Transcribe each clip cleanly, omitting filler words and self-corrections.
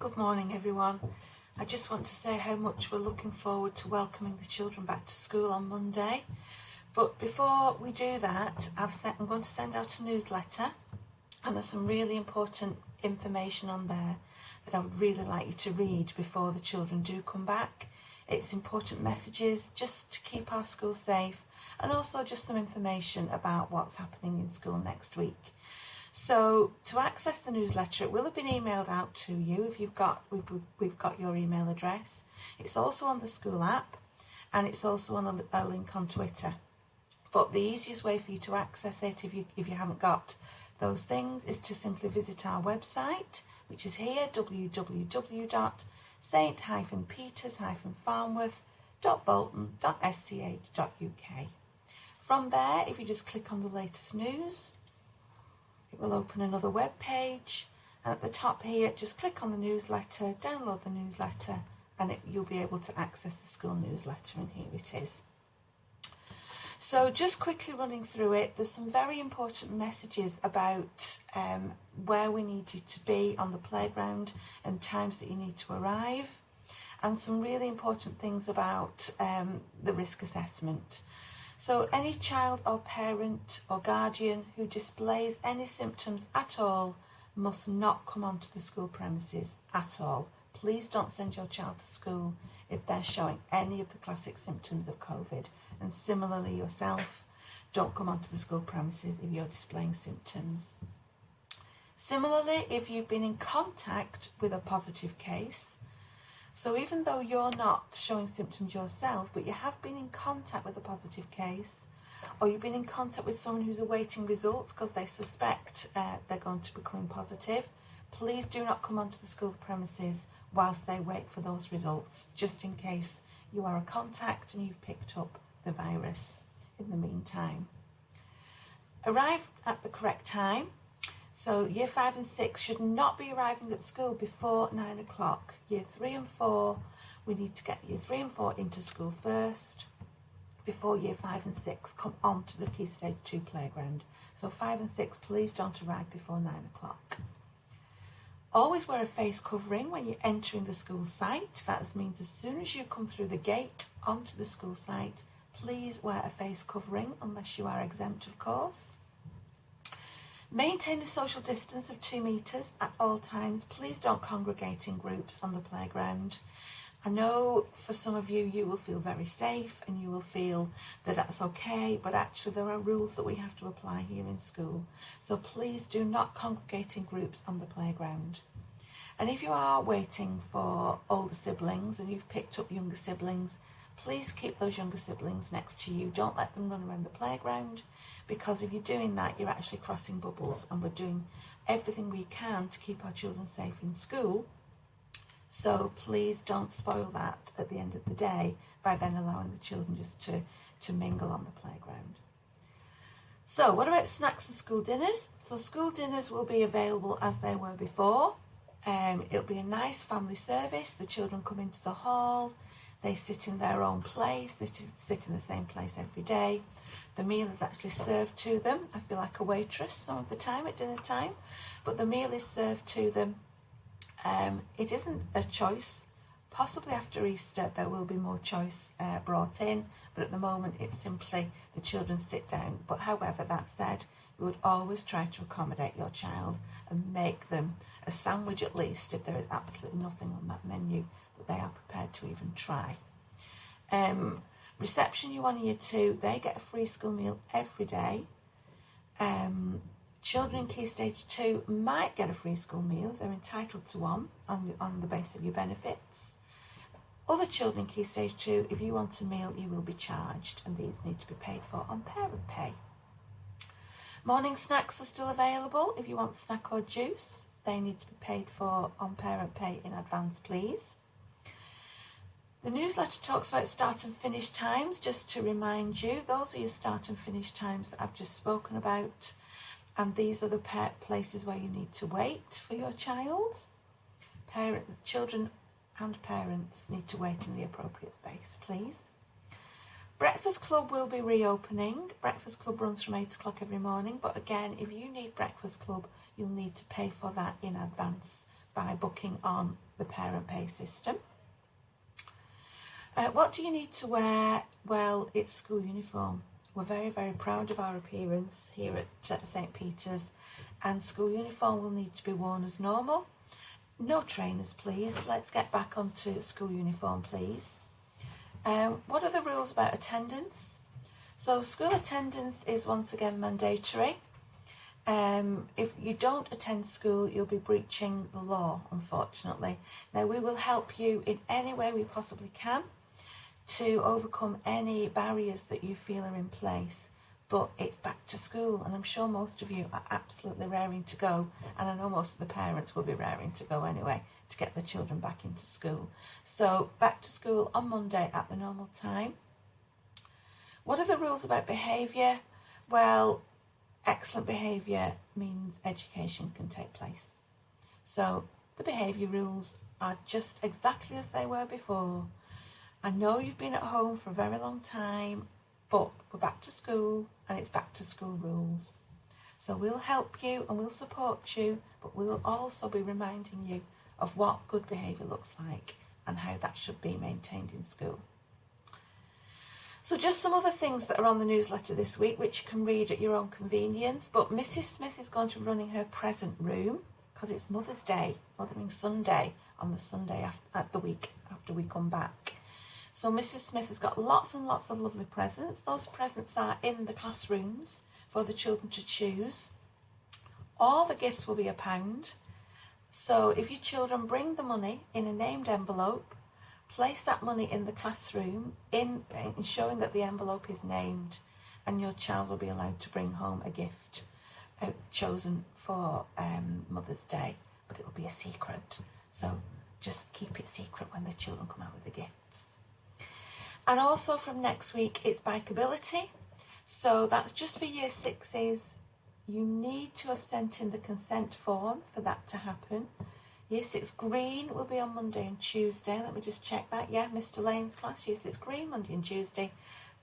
Good morning, everyone. I just want to say how much we're looking forward to welcoming the children back to school on Monday. But before we do that, I'm going to send out a newsletter, and there's some really important information on there that I would really like you to read before the children do come back. It's important messages just to keep our school safe, and also just some information about what's happening in school next week. So to access the newsletter, it will have been emailed out to you if we've got your email address. It's also on the school app, and it's also on a link on Twitter. But the easiest way for you to access it, if you haven't got those things, is to simply visit our website, which is here, www.st-peters-farnworth.bolton.sch.uk. From there, if you just click on the latest news, it will open another web page, and at the top here, just click on the newsletter, download the newsletter, and you'll be able to access the school newsletter, and here it is. So just quickly running through it, there's some very important messages about where we need you to be on the playground and times that you need to arrive, and some really important things about the risk assessment. So any child or parent or guardian who displays any symptoms at all must not come onto the school premises at all. Please don't send your child to school if they're showing any of the classic symptoms of COVID. And similarly yourself, don't come onto the school premises if you're displaying symptoms. Similarly, if you've been in contact with a positive case, so even though you're not showing symptoms yourself, but you have been in contact with a positive case, or you've been in contact with someone who's awaiting results because they suspect they're going to become positive, please do not come onto the school premises whilst they wait for those results, just in case you are a contact and you've picked up the virus in the meantime. Arrive at the correct time. So year 5 and 6 should not be arriving at school before 9 o'clock. Year 3 and 4, we need to get year 3 and 4 into school first before year 5 and 6 come on to the Key Stage 2 playground. So 5 and 6, please don't arrive before 9 o'clock. Always wear a face covering when you're entering the school site. That means as soon as you come through the gate onto the school site, please wear a face covering unless you are exempt, of course. Maintain a social distance of 2 metres at all times. Please don't congregate in groups on the playground. I know for some of you, you will feel very safe and you will feel that that's okay, but actually there are rules that we have to apply here in school. So please do not congregate in groups on the playground. And if you are waiting for older siblings and you've picked up younger siblings, please keep those younger siblings next to you. Don't let them run around the playground, because if you're doing that, you're actually crossing bubbles, and we're doing everything we can to keep our children safe in school. So please don't spoil that at the end of the day by then allowing the children just to mingle on the playground. So what about snacks and school dinners? So school dinners will be available as they were before. It'll be a nice family service. The children come into the hall. They sit in their own place. They sit in the same place every day. The meal is actually served to them. I feel like a waitress some of the time at dinner time, but the meal is served to them. It isn't a choice. Possibly after Easter there will be more choice brought in, but at the moment it's simply the children sit down. But however, that said, we would always try to accommodate your child and make them a sandwich at least if there is absolutely nothing on that menu that they are prepared to even try. Reception, you on year 2, they get a free school meal every day. Children in Key Stage 2 might get a free school meal. They're entitled to one on the basis of your benefits. Other children in Key Stage 2, if you want a meal, you will be charged, and these need to be paid for on parent pay. Morning snacks are still available. If you want snack or juice, they need to be paid for on parent pay in advance, please. The newsletter talks about start and finish times. Just to remind you, those are your start and finish times that I've just spoken about. And these are the places where you need to wait for your child. Children and parents need to wait in the appropriate space, please. Breakfast Club will be reopening. Breakfast Club runs from 8 o'clock every morning, but again, if you need Breakfast Club, you'll need to pay for that in advance by booking on the parent pay system. What do you need to wear? Well, it's school uniform. We're very, very proud of our appearance here at St. Peter's, and school uniform will need to be worn as normal. No trainers, please. Let's get back onto school uniform, please. What are the rules about attendance? So school attendance is once again mandatory. If you don't attend school, you'll be breaching the law, unfortunately. Now, we will help you in any way we possibly can to overcome any barriers that you feel are in place. But it's back to school, and I'm sure most of you are absolutely raring to go, and I know most of the parents will be raring to go anyway to get their children back into school. So back to school on Monday at the normal time. What are the rules about behaviour? Well, excellent behaviour means education can take place. So the behaviour rules are just exactly as they were before. I know you've been at home for a very long time, but we're back to school and it's back to school rules. So we'll help you and we'll support you, but we will also be reminding you of what good behaviour looks like and how that should be maintained in school. So just some other things that are on the newsletter this week, which you can read at your own convenience. But Mrs. Smith is going to be running her present room because it's Mother's Day, Mothering Sunday, on the Sunday after we come back. So Mrs. Smith has got lots and lots of lovely presents. Those presents are in the classrooms for the children to choose. All the gifts will be £1. So if your children bring the money in a named envelope, place that money in the classroom, showing that the envelope is named, and your child will be allowed to bring home a gift chosen for Mother's Day, but it will be a secret. So just keep it secret when the children come out with the gifts. And also from next week, it's bikeability. So that's just for year sixes. You need to have sent in the consent form for that to happen. Year 6 green will be on Monday and Tuesday. Let me just check that. Yeah, Mr. Lane's class, Year 6 green, Monday and Tuesday.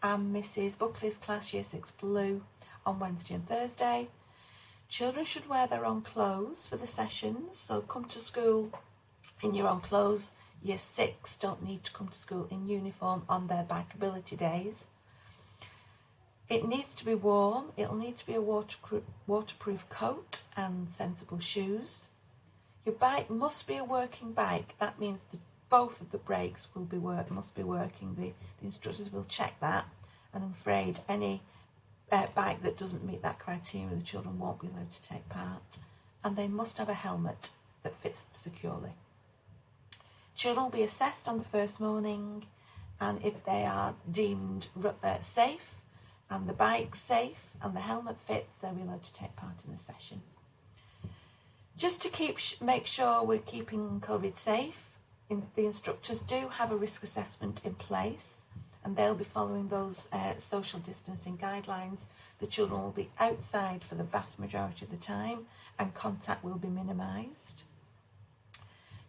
And Mrs. Buckley's class, Year 6 blue, on Wednesday and Thursday. Children should wear their own clothes for the sessions. So come to school in your own clothes. Year 6 don't need to come to school in uniform on their bikeability days. It needs to be warm. It'll need to be a waterproof coat and sensible shoes. Your bike must be a working bike. That means that both of the brakes must be working. The instructors will check that. And I'm afraid any bike that doesn't meet that criteria, the children won't be allowed to take part. And they must have a helmet that fits them securely. Children will be assessed on the first morning, and if they are deemed safe, and the bike's safe, and the helmet fits, they'll be allowed to take part in the session. Just to make sure we're keeping COVID safe, the instructors do have a risk assessment in place, and they'll be following those social distancing guidelines. The children will be outside for the vast majority of the time, and contact will be minimised.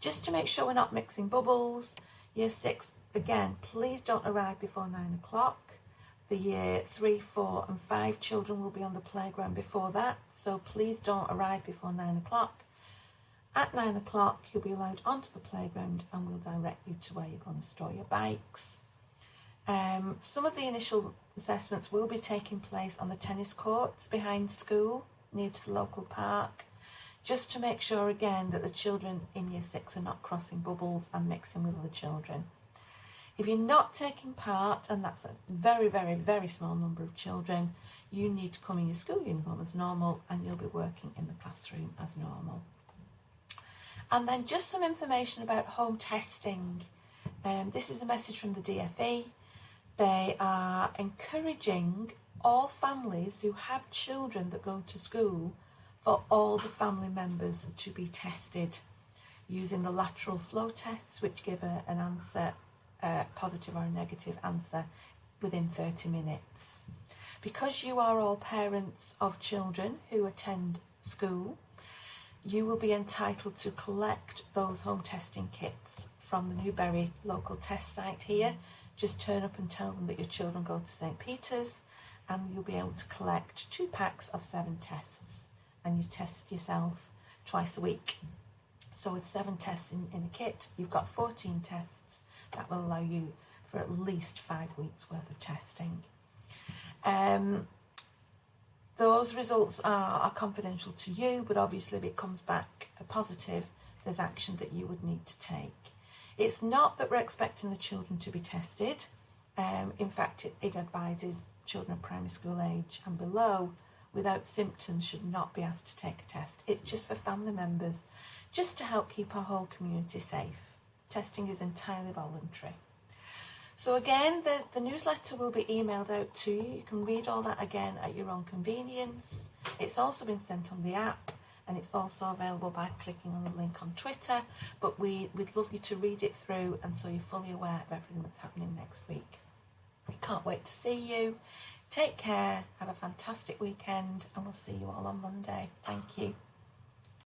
Just to make sure we're not mixing bubbles, Year 6, again, please don't arrive before 9 o'clock. The Year 3, 4 and 5 children will be on the playground before that, so please don't arrive before 9 o'clock. At 9 o'clock, you'll be allowed onto the playground and we'll direct you to where you're going to store your bikes. Some of the initial assessments will be taking place on the tennis courts behind school, near to the local park, just to make sure again that the children in Year 6 are not crossing bubbles and mixing with other children. If you're not taking part, and that's a very, very, very small number of children, you need to come in your school uniform as normal and you'll be working in the classroom as normal. And then just some information about home testing. This is a message from the DFE. They are encouraging all families who have children that go to school for all the family members to be tested using the lateral flow tests, which give an answer, positive or a negative answer, within 30 minutes. Because you are all parents of children who attend school, you will be entitled to collect those home testing kits from the Newbury local test site here. Just turn up and tell them that your children go to St. Peter's, and you'll be able to collect 2 packs of 7 tests, and you test yourself twice a week. So with 7 tests in a kit, you've got 14 tests that will allow you for at least 5 weeks worth of testing. Those results are confidential to you, but obviously if it comes back a positive, there's action that you would need to take. It's not that we're expecting the children to be tested. In fact, it advises children of primary school age and below without symptoms should not be asked to take a test. It's just for family members, just to help keep our whole community safe. Testing is entirely voluntary. So again, the newsletter will be emailed out to you. You can read all that again at your own convenience. It's also been sent on the app, and it's also available by clicking on the link on Twitter. But we'd love you to read it through, and so you're fully aware of everything that's happening next week. We can't wait to see you. Take care, have a fantastic weekend, and we'll see you all on Monday. Thank you.